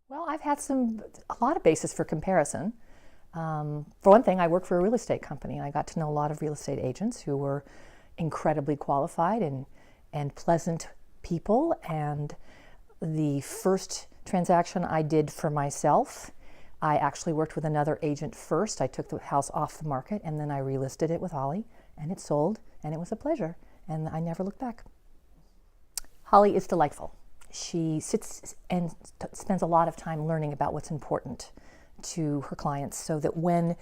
Well, I've had a lot of basis for comparison. For one thing, I work for a real estate company, and I got to know a lot of real estate agents who were incredibly qualified and pleasant people. And the first transaction I did for myself, I actually worked with another agent first. I took the house off the market, and then I relisted it with Holly, and it sold, and it was a pleasure, and I never looked back. Holly is delightful. She sits and spends a lot of time learning about what's important to her clients, so that when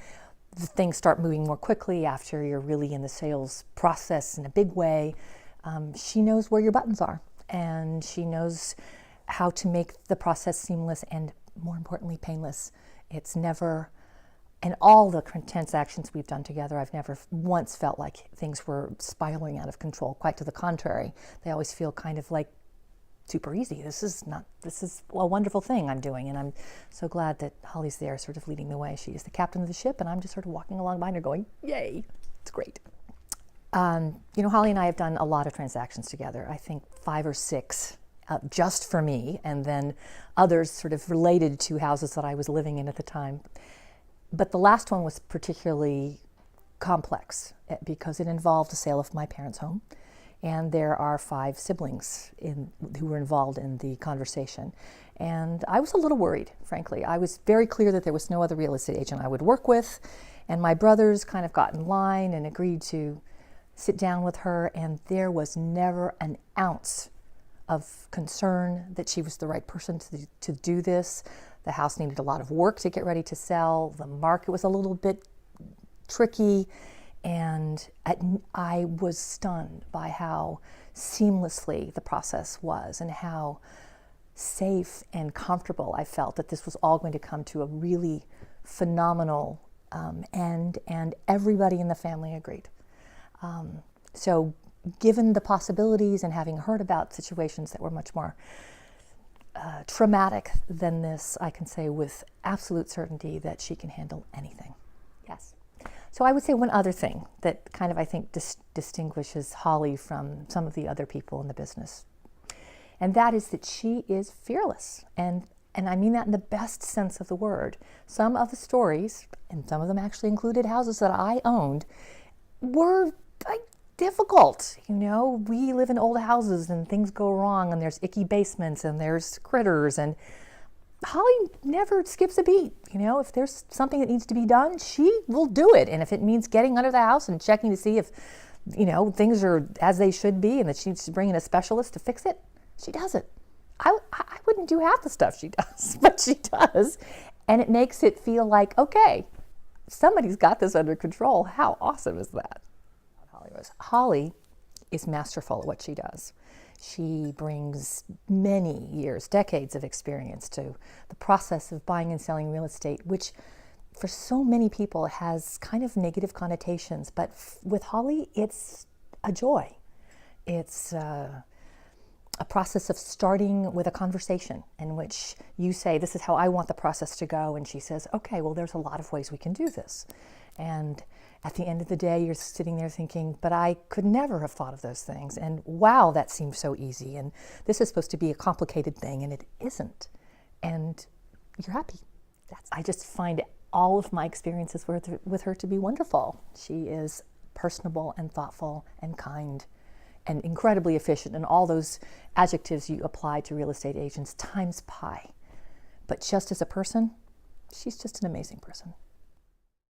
the things start moving more quickly after you're really in the sales process in a big way, she knows where your buttons are, and she knows how to make the process seamless and, more importantly, painless. It's never, in all the transactions we've done together, I've never once felt like things were spiraling out of control. Quite to the contrary. They always feel kind of like super easy. This is a wonderful thing I'm doing, and I'm so glad that Holly's there sort of leading the way. She is the captain of the ship, and I'm just sort of walking along behind her going, yay, it's great. Holly and I have done a lot of transactions together. I think 5 or 6 just for me, and then others sort of related to houses that I was living in at the time. But the last one was particularly complex because it involved the sale of my parents' home. And there are 5 siblings who were involved in the conversation. And I was a little worried, frankly. I was very clear that there was no other real estate agent I would work with. And my brothers kind of got in line and agreed to sit down with her. And there was never an ounce of concern that she was the right person to do this. The house needed a lot of work to get ready to sell. The market was a little bit tricky. And I was stunned by how seamlessly the process was and how safe and comfortable I felt that this was all going to come to a really phenomenal end, and everybody in the family agreed. So given the possibilities and having heard about situations that were much more traumatic than this, I can say with absolute certainty that she can handle anything. Yes. So I would say one other thing that kind of I think distinguishes Holly from some of the other people in the business, and that is that she is fearless, and I mean that in the best sense of the word. Some of the stories, and some of them actually included houses that I owned, were difficult. We live in old houses and things go wrong, and there's icky basements and there's critters, and Holly never skips a beat. If there's something that needs to be done, she will do it. And if it means getting under the house and checking to see if, things are as they should be and that she needs to bring in a specialist to fix it, she does it. I wouldn't do half the stuff she does, but she does. And it makes it feel like, okay, somebody's got this under control. How awesome is that? Holly is masterful at what she does. She brings many years, decades of experience to the process of buying and selling real estate, which for so many people has kind of negative connotations. But with Holly, it's a joy. It's a process of starting with a conversation in which you say, this is how I want the process to go. And she says, okay, well, there's a lot of ways we can do this. And at the end of the day, you're sitting there thinking, but I could never have thought of those things. And wow, that seems so easy. And this is supposed to be a complicated thing, and it isn't. And you're happy. I just find all of my experiences with her to be wonderful. She is personable and thoughtful and kind and incredibly efficient, and all those adjectives you apply to real estate agents times pi. But just as a person, she's just an amazing person.